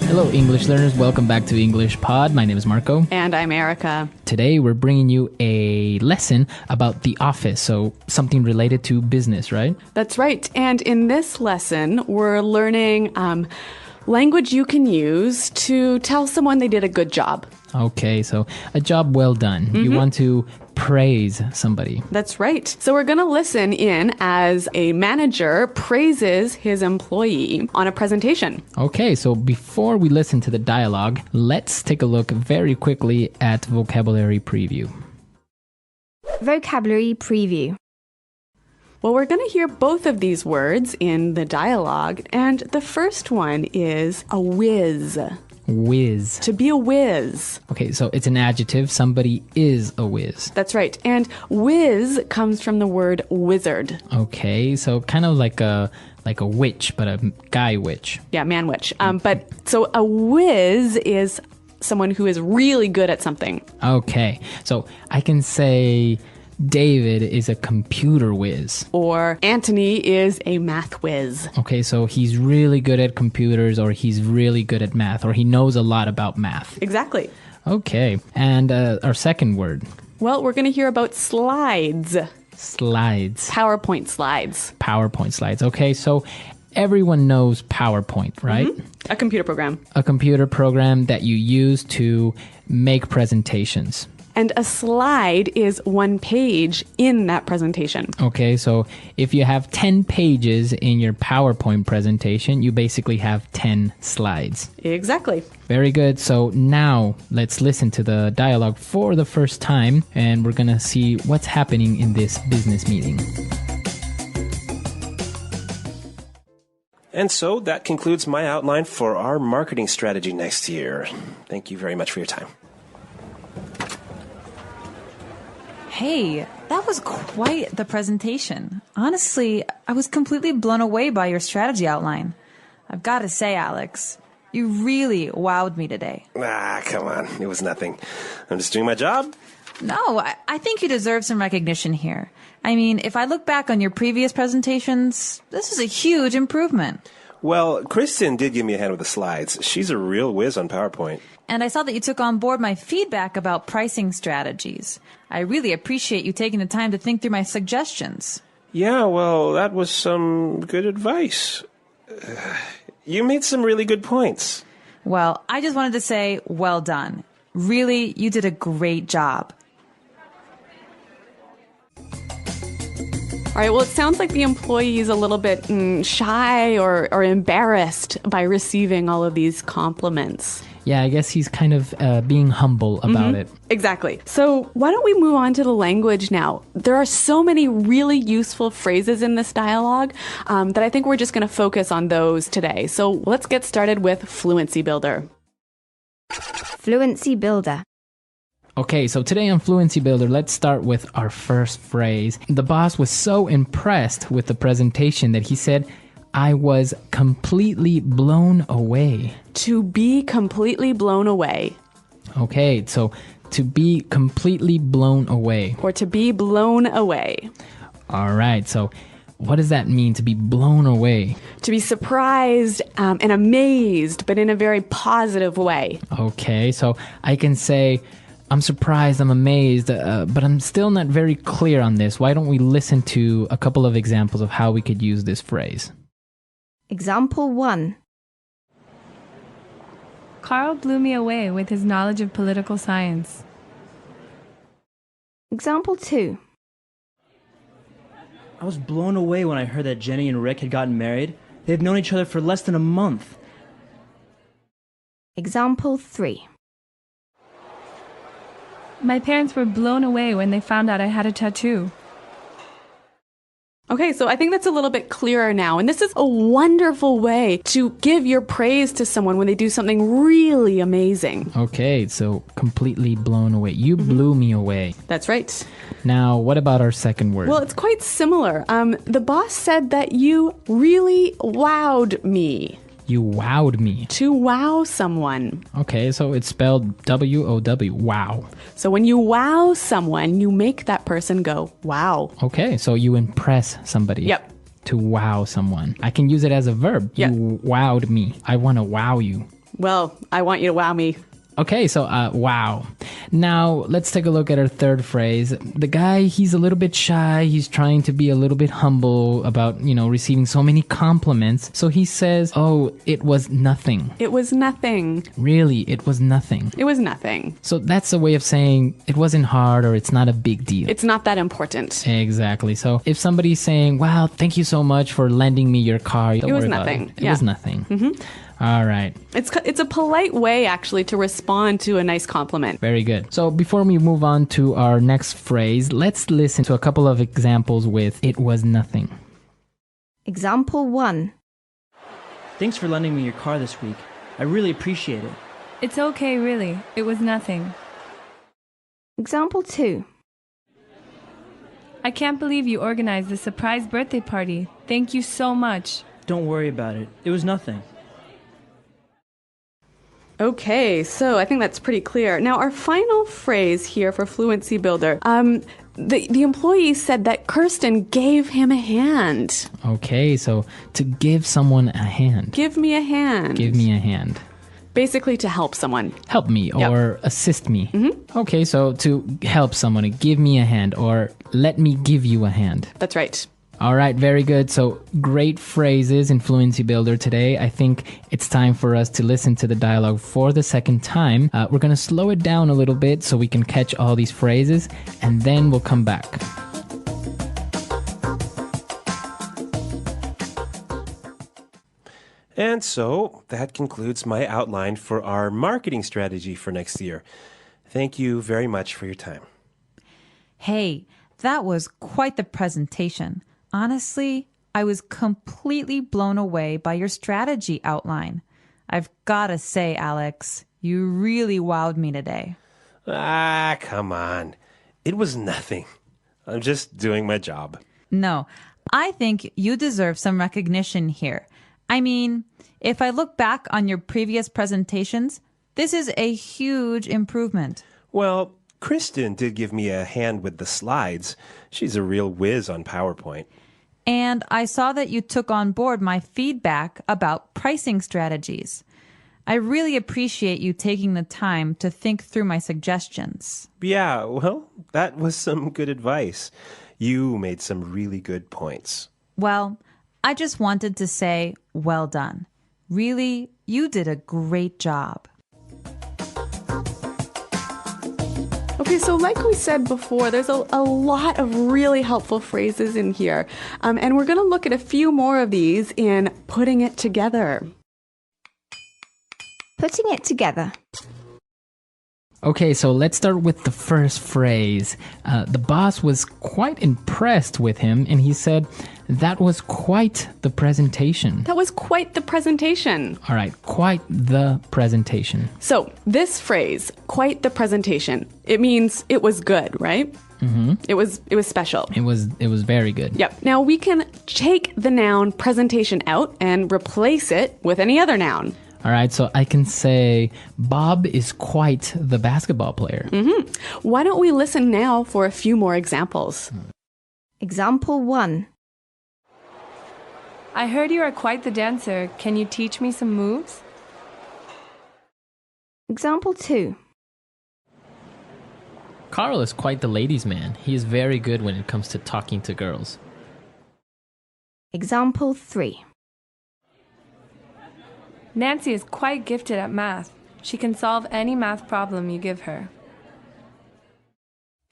Hello, English learners. Welcome back to English Pod. My name is Marco. And I'm Erica. Today, we're bringing you a lesson about the office, so something related to business, right? That's right. And in this lesson, we're learning language you can use to tell someone they did a good job. Okay, so a job well done. You want to praise somebody. That's right. So we're going to listen in as a manager praises his employee on a presentation. Okay, so before we listen to the dialogue, let's take a look very quickly at vocabulary preview. Vocabulary preview. Well, we're going to hear both of these words in the dialogue, and the first one is a whiz. Whiz. To be a whiz. Okay, so it's an adjective. Somebody is a whiz. That's right. And whiz comes from the word wizard. Okay, so kind of like a witch, but a guy witch. Yeah, man witch. But so a whiz is someone who is really good at something. Okay, so I can say David is a computer whiz. Or Anthony is a math whiz. Okay, so he's really good at computers, or he's really good at math, or he knows a lot about math. Exactly. Okay, and our second word. Well, we're going to hear about slides. Slides. PowerPoint slides. PowerPoint slides. Okay, so everyone knows PowerPoint, right? A computer program. A computer program that you use to make presentations. And a slide is one page in that presentation. Okay, so if you have 10 pages in your PowerPoint presentation, you basically have 10 slides. Exactly. Very good. So now let's listen to the dialogue for the first time, and we're going to see what's happening in this business meeting. And so that concludes my outline for our marketing strategy next year. Thank you very much for your time. Hey, that was quite the presentation. Honestly, I was completely blown away by your strategy outline. I've got to say, Alex, you really wowed me today. Come on. It was nothing. I'm just doing my job. No, I think you deserve some recognition here. I mean, if I look back on your previous presentations, this is a huge improvement. Well, Kristen did give me a hand with the slides. She's a real whiz on PowerPoint. And I saw that you took on board my feedback about pricing strategies. I really appreciate you taking the time to think through my suggestions. Yeah, well, that was some good advice. You made some really good points. Well, I just wanted to say, well done. Really, you did a great job. All right, well, it sounds like the employee is a little bit shy or embarrassed by receiving all of these compliments. Yeah, I guess he's kind of being humble about it. Exactly. So why don't we move on to the language now? There are so many really useful phrases in this dialogue that I think we're just going to focus on those today. So let's get started with Fluency Builder. Fluency builder. Okay, so today on Fluency Builder, let's start with our first phrase. The boss was so impressed with the presentation that he said, I was completely blown away. To be completely blown away. Okay, so to be completely blown away. Or to be blown away. All right, so what does that mean, to be blown away? To be surprised and amazed, but in a very positive way. Okay, so I can say, I'm surprised, I'm amazed, but I'm still not very clear on this. Why don't we listen to a couple of examples of how we could use this phrase? Example 1. Carl blew me away with his knowledge of political science. Example 2. I was blown away when I heard that Jenny and Rick had gotten married. They've known each other for less than a month. Example 3. My parents were blown away when they found out I had a tattoo. Okay, so I think that's a little bit clearer now. And this is a wonderful way to give your praise to someone when they do something really amazing. Okay, so completely blown away. You blew me away. That's right. Now, what about our second word? Well, it's quite similar. The boss said that you really wowed me. You wowed me. To wow someone. Okay, so it's spelled W-O-W, wow. So when you wow someone, you make that person go, wow. Okay, so you impress somebody. Yep. To wow someone. I can use it as a verb. Yep. You wowed me. I want to wow you. Well, I want you to wow me. Okay, so wow. Now let's take a look at our third phrase. The guy, he's a little bit shy. He's trying to be a little bit humble about, receiving so many compliments. So he says, oh, it was nothing. It was nothing. Really, it was nothing. It was nothing. So that's a way of saying it wasn't hard or it's not a big deal. It's not that important. Exactly. So if somebody's saying, wow, thank you so much for lending me your car. Don't was worry about nothing. It was nothing. Mm-hmm. All right. It's a polite way, actually, to respond to a nice compliment. Very good. So before we move on to our next phrase, let's listen to a couple of examples with it was nothing. Example 1. Thanks for lending me your car this week. I really appreciate it. It's okay, really. It was nothing. Example 2. I can't believe you organized this surprise birthday party. Thank you so much. Don't worry about it. It was nothing. Okay, so I think that's pretty clear. Now, our final phrase here for Fluency Builder. The employee said that Kirsten gave him a hand. Okay, so to give someone a hand. Give me a hand. Give me a hand. Basically to help someone. Help me or assist me. Mm-hmm. Okay, so to help someone, give me a hand or let me give you a hand. That's right. All right, very good. So great phrases in Fluency Builder today. I think it's time for us to listen to the dialogue for the second time. We're going to slow it down a little bit so we can catch all these phrases, and then we'll come back. And so that concludes my outline for our marketing strategy for next year. Thank you very much for your time. Hey, that was quite the presentation. Honestly, I was completely blown away by your strategy outline. I've got to say, Alex, you really wowed me today. Ah, come on. It was nothing. I'm just doing my job. No, I think you deserve some recognition here. I mean, if I look back on your previous presentations, this is a huge improvement. Well, Kristen did give me a hand with the slides. She's a real whiz on PowerPoint. And I saw that you took on board my feedback about pricing strategies. I really appreciate you taking the time to think through my suggestions. Yeah, well, that was some good advice. You made some really good points. Well, I just wanted to say, well done. Really, you did a great job. Okay, so like we said before, there's a lot of really helpful phrases in here. And we're going to look at a few more of these in putting it together. Putting it together. Okay, so let's start with the first phrase. The boss was quite impressed with him, and he said, that was quite the presentation. That was quite the presentation. All right, quite the presentation. So this phrase, quite the presentation, it means it was good, right? Mm-hmm. It was special. It was very good. Yep. Now we can take the noun presentation out and replace it with any other noun. All right, so I can say Bob is quite the basketball player. Mm-hmm. Why don't we listen now for a few more examples? Example 1. I heard you are quite the dancer. Can you teach me some moves? Example 2. Carl is quite the ladies' man. He is very good when it comes to talking to girls. Example 3. Nancy is quite gifted at math. She can solve any math problem you give her.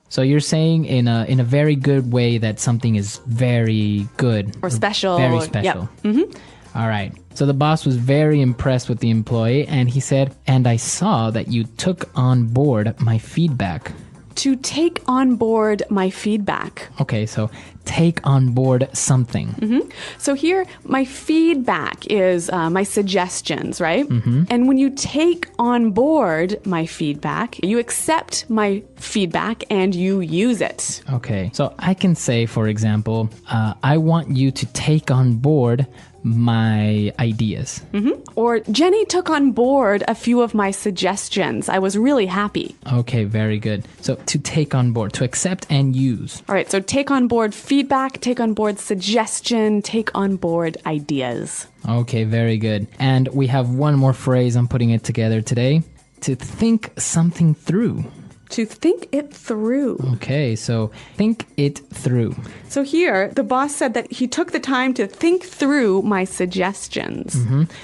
So you're saying in a very good way that something is very good. Or special. Very special. Yep. Mm-hmm. All right. So the boss was very impressed with the employee, and he said, and I saw that you took on board my feedback. To take on board my feedback. Okay, so take on board something. Mm-hmm. So here, my feedback is my suggestions, right? Mm-hmm. And when you take on board my feedback, you accept my feedback and you use it. Okay, so I can say, for example, I want you to take on board my ideas. Mm-hmm. Or Jenny took on board a few of my suggestions. I was really happy. Okay, very good. So to take on board, to accept and use. All right, so take on board feedback, take on board suggestion, take on board ideas. Okay, very good. And we have one more phrase. I'm putting it together today. To think something through. To think it through. Okay, so think it through. So here, the boss said that he took the time to think through my suggestions.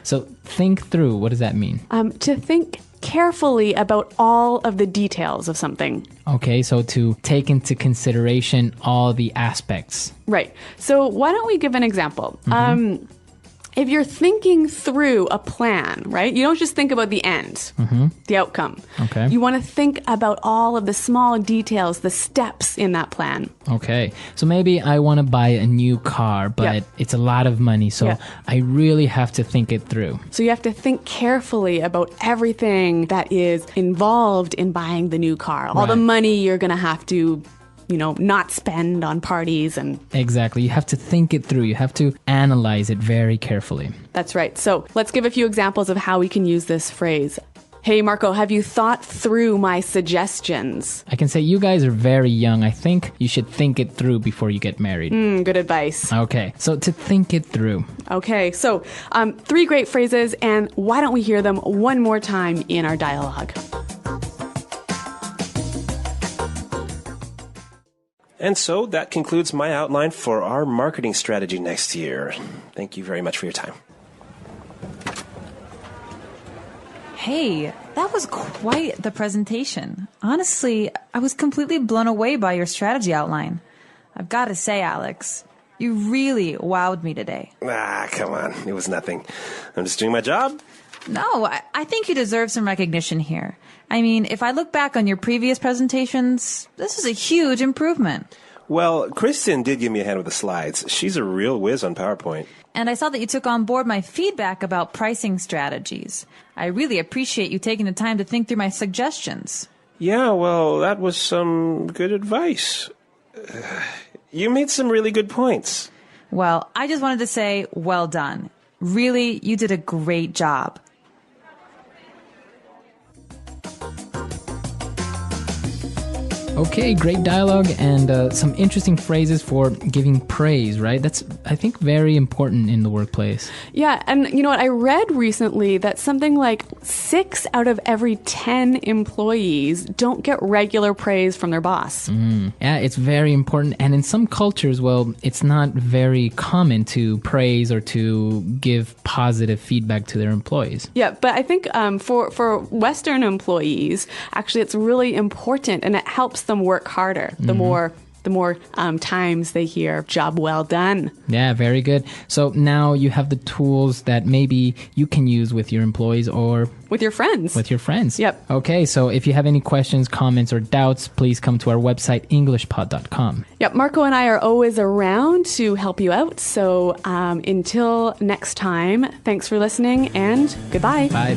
So think through, what does that mean? To think carefully about all of the details of something. Okay, so to take into consideration all the aspects. Right. So why don't we give an example? If you're thinking through a plan, right, you don't just think about the end, the outcome. Okay. You want to think about all of the small details, the steps in that plan. Okay, so maybe I want to buy a new car, but Yeah. it's a lot of money, so Yeah. I really have to think it through. So you have to think carefully about everything that is involved in buying the new car. All the Right. money you're going to have to, not spend on parties, and Exactly, you have to think it through. You have to analyze it very carefully. that's right. So let's give a few examples of how we can use this phrase. Hey, Marco, have you thought through my suggestions? I can say you guys are very young. I think you should think it through before you get married. Good advice. Okay, so to think it through. Okay, so 3 great phrases, and why don't we hear them one more time in our dialogue? And so that concludes my outline for our marketing strategy next year. Thank you very much for your time. Hey, that was quite the presentation. Honestly, I was completely blown away by your strategy outline. I've got to say, Alex, you really wowed me today. Come on. It was nothing. I'm just doing my job. No, I think you deserve some recognition here. I mean, if I look back on your previous presentations, this is a huge improvement. Well, Kristen did give me a hand with the slides. She's a real whiz on PowerPoint. And I saw that you took on board my feedback about pricing strategies. I really appreciate you taking the time to think through my suggestions. Yeah, well, that was some good advice. You made some really good points. Well, I just wanted to say, well done. Really, you did a great job. Okay, great dialogue and some interesting phrases for giving praise, right? That's, I think, very important in the workplace. Yeah, and you know what? I read recently that something like 6 out of every 10 employees don't get regular praise from their boss. Yeah, it's very important. And in some cultures, well, it's not very common to praise or to give positive feedback to their employees. Yeah, but I think for Western employees, actually, it's really important, and it helps them work harder. The more times they hear "job well done." Yeah, very good. So now you have the tools that maybe you can use with your employees or With your friends. with your friends. Yep. Okay, so if you have any questions, comments, or doubts, please come to our website, englishpod.com. Yep, Marco and I are always around to help you out. So until next time, thanks for listening and goodbye. Bye.